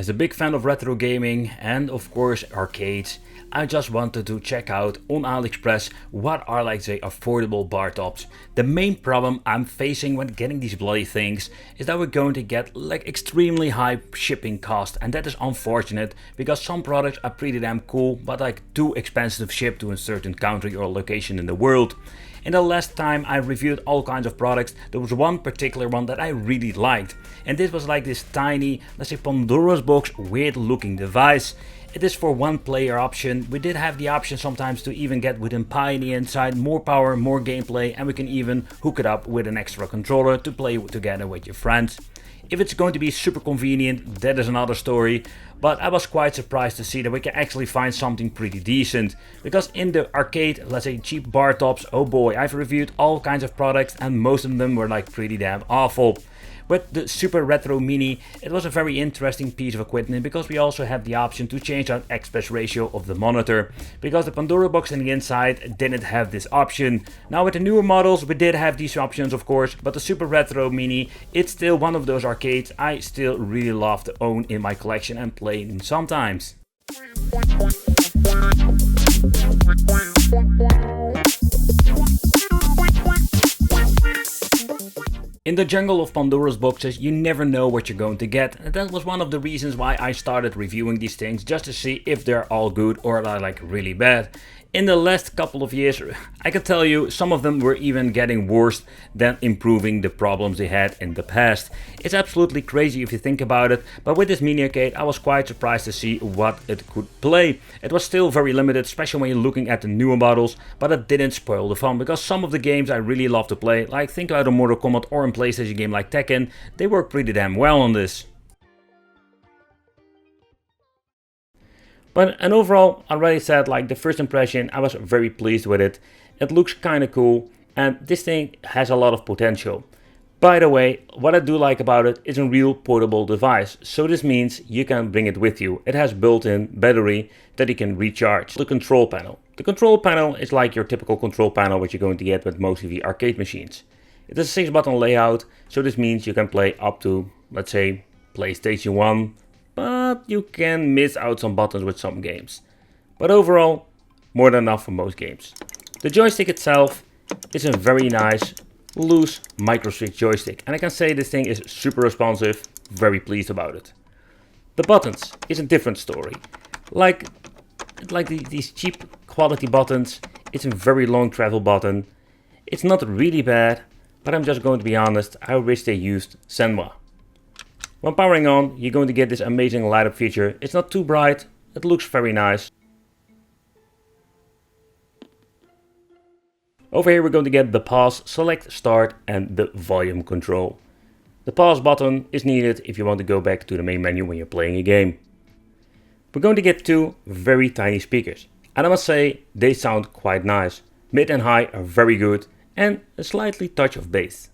As a big fan of retro gaming and of course arcades, I just wanted to check out on AliExpress what are like say affordable bar tops. The main problem I'm facing when getting these bloody things is that we're going to get like extremely high shipping cost, and that is unfortunate because some products are pretty damn cool but like too expensive to ship to a certain country or location in the world. In the last time I reviewed all kinds of products, there was one particular one that I really liked, and this was like this tiny, let's say Pandora's box weird looking device. It is for one player option. We did have the option sometimes to even get with Pioneer inside, more power, more gameplay, and we can even hook it up with an extra controller to play together with your friends. If it's going to be super convenient, that is another story, but I was quite surprised to see that we can actually find something pretty decent. Because in the arcade, let's say cheap bar tops, oh boy, I've reviewed all kinds of products and most of them were like pretty damn awful. With the Super Retro Mini, it was a very interesting piece of equipment because we also have the option to change the aspect ratio of the monitor, because the Pandora box in the inside didn't have this option. Now with the newer models we did have these options of course, but the Super Retro Mini, it's still one of those arcades I still really love to own in my collection and play in sometimes. In the jungle of Pandora's boxes, you never know what you're going to get, and that was one of the reasons why I started reviewing these things, just to see if they're all good or are like really bad. In the last couple of years, I can tell you some of them were even getting worse than improving the problems they had in the past. It's absolutely crazy if you think about it, but with this mini arcade I was quite surprised to see what it could play. It was still very limited, especially when you're looking at the newer models, but it didn't spoil the fun, because some of the games I really love to play, like think about a Mortal Kombat or a PlayStation game like Tekken, they work pretty damn well on this. And overall, I already said, like the first impression, I was very pleased with it. It looks kinda cool, and this thing has a lot of potential. By the way, what I do like about it is a real portable device, so this means you can bring it with you. It has built-in battery that you can recharge. The control panel. The control panel is like your typical control panel which you're going to get with most of the arcade machines. It is a 6-button layout, so this means you can play up to, let's say, PlayStation 1, but you can miss out some buttons with some games. But overall, more than enough for most games. The joystick itself is a very nice, loose micro-switch joystick, and I can say this thing is super responsive, very pleased about it. The buttons is a different story. Like these cheap quality buttons, it's a very long travel button. It's not really bad, but I'm just going to be honest, I wish they used Senwa. When powering on, you're going to get this amazing light up feature. It's not too bright, it looks very nice. Over here we're going to get the pause, select, start and the volume control. The pause button is needed if you want to go back to the main menu when you're playing a game. We're going to get two very tiny speakers, and I must say they sound quite nice. Mid and high are very good, and a slightly touch of bass.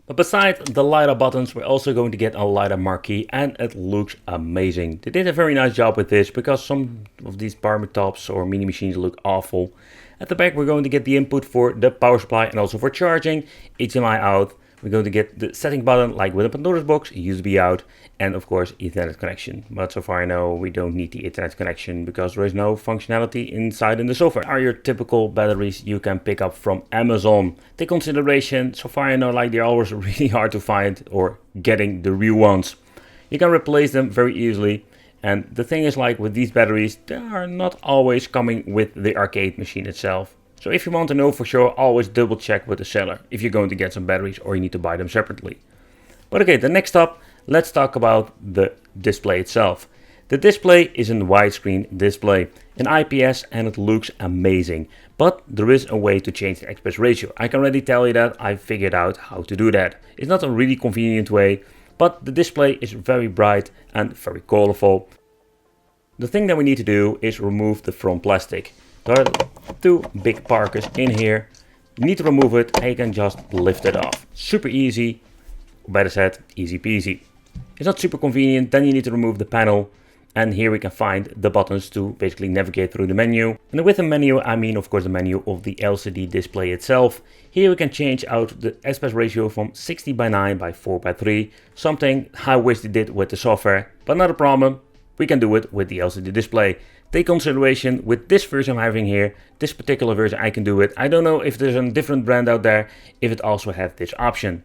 But besides the light up buttons, we're also going to get a light up marquee, and it looks amazing. They did a very nice job with this, because some of these bar tops or mini machines look awful. At the back we're going to get the input for the power supply and also for charging, HDMI out. We're going to get the setting button like with the Pandora's box, USB out, and of course Ethernet connection. But so far I know we don't need the Ethernet connection because there is no functionality inside in the software. Are your typical batteries you can pick up from Amazon. Take consideration, so far I know like they're always really hard to find or getting the real ones. You can replace them very easily. And the thing is, like with these batteries, they are not always coming with the arcade machine itself. So if you want to know for sure, always double check with the seller if you're going to get some batteries or you need to buy them separately. But okay, the next up, let's talk about the display itself. The display is a widescreen display, an IPS, and it looks amazing. But there is a way to change the aspect ratio. I can already tell you that I figured out how to do that. It's not a really convenient way, but the display is very bright and very colorful. The thing that we need to do is remove the front plastic. There are two big parkers in here. You need to remove it and you can just lift it off. Super easy, or better said, easy peasy. It's not super convenient, then you need to remove the panel. And here we can find the buttons to basically navigate through the menu. And with the menu, I mean of course the menu of the LCD display itself. Here we can change out the aspect ratio from 60:9 by 4:3, something I wish they did with the software, but not a problem. We can do it with the LCD display. Take consideration with this version I'm having here, this particular version I can do it. I don't know if there's a different brand out there, if it also has this option.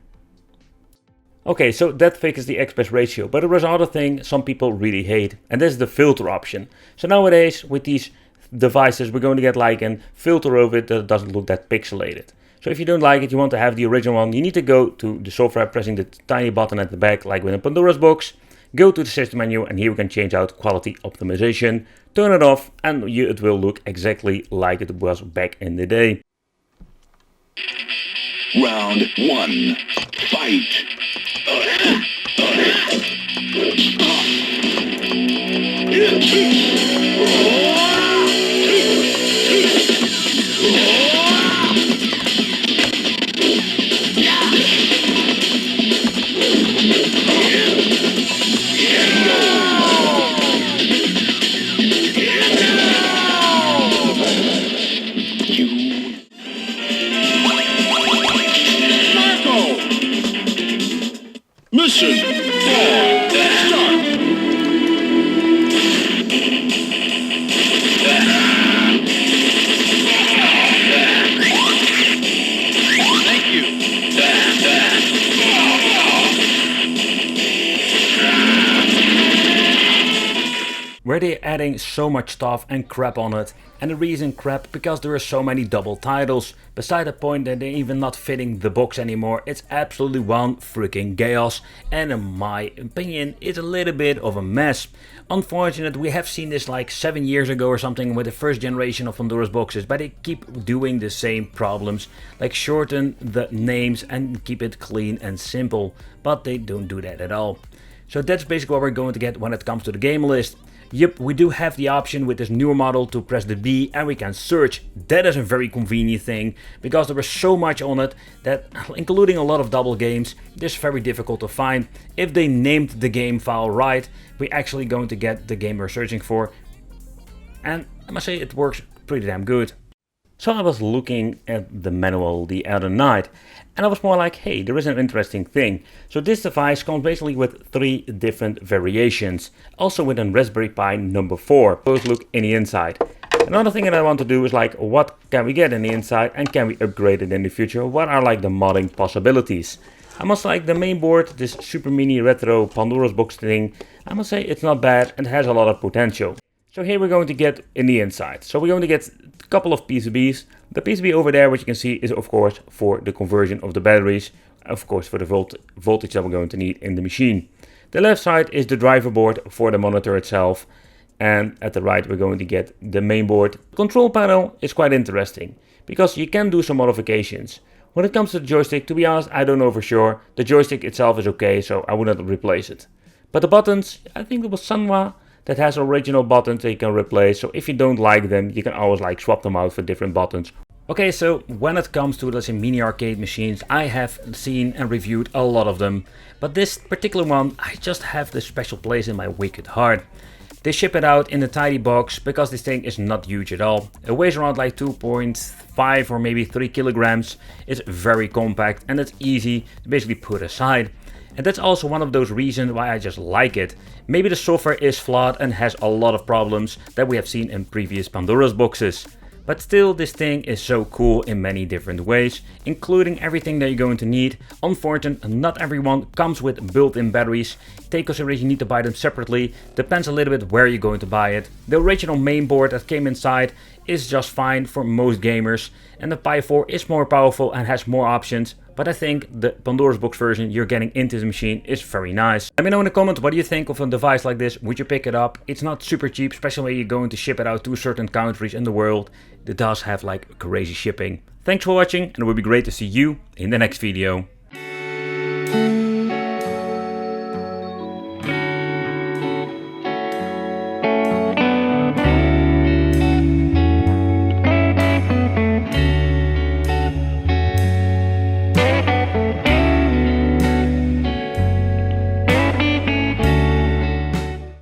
Okay, so that fixes the aspect ratio, but there was another thing some people really hate, and that's the filter option. So nowadays with these devices we're going to get like a filter over it that doesn't look that pixelated. So if you don't like it, you want to have the original one, you need to go to the software pressing the tiny button at the back like with a Pandora's box, go to the system menu, and here we can change out quality optimization, turn it off, and it will look exactly like it was back in the day. Round 1, fight! Mission 4, start! Thank you. Were they adding so much stuff and crap on it? And the reason crap, because there are so many double titles. Beside the point that they're even not fitting the box anymore, it's absolutely one freaking chaos. And in my opinion, it's a little bit of a mess. Unfortunate, we have seen this like 7 years ago or something with the first generation of Pandora's boxes, but they keep doing the same problems. Like shorten the names and keep it clean and simple, but they don't do that at all. So that's basically what we're going to get when it comes to the game list. Yep, we do have the option with this newer model to press the B and we can search. That is a very convenient thing, because there was so much on it that, including a lot of double games, it is very difficult to find. If they named the game file right, we're actually going to get the game we're searching for. And I must say it works pretty damn good. So I was looking at the manual the other night and I was more like, hey, there is an interesting thing. So this device comes basically with 3 different variations, also with a Raspberry Pi number 4. Both look in the inside. Another thing that I want to do is like, what can we get in the inside and can we upgrade it in the future? What are like the modding possibilities? I must like the main board, this super mini retro Pandora's box thing, I must say it's not bad and has a lot of potential. So here we're going to get in the inside. So we're going to get a couple of PCBs. The PCB over there, which you can see, is of course for the conversion of the batteries. Of course for the voltage that we're going to need in the machine. The left side is the driver board for the monitor itself. And at the right we're going to get the main board. The control panel is quite interesting, because you can do some modifications. When it comes to the joystick, to be honest, I don't know for sure. The joystick itself is okay, so I would not replace it. But the buttons, I think it was Sanwa that has original buttons that you can replace, so if you don't like them, you can always like swap them out for different buttons. Okay, so when it comes to, let's say, mini arcade machines, I have seen and reviewed a lot of them, but this particular one, I just have this special place in my wicked heart. They ship it out in a tiny box because this thing is not huge at all. It weighs around like 2.5 or maybe 3 kilograms. It's very compact and it's easy to basically put aside. And that's also one of those reasons why I just like it. Maybe the software is flawed and has a lot of problems that we have seen in previous Pandora's boxes. But still, this thing is so cool in many different ways, including everything that you're going to need. Unfortunately, not everyone comes with built-in batteries. Take consideration you need to buy them separately. Depends a little bit where you're going to buy it. The original main board that came inside is just fine for most gamers. And the Pi 4 is more powerful and has more options. But I think the Pandora's box version you're getting into the machine is very nice. Let me know in the comments, what do you think of a device like this? Would you pick it up? It's not super cheap, especially when you're going to ship it out to certain countries in the world. It does have like crazy shipping. Thanks for watching, and it would be great to see you in the next video.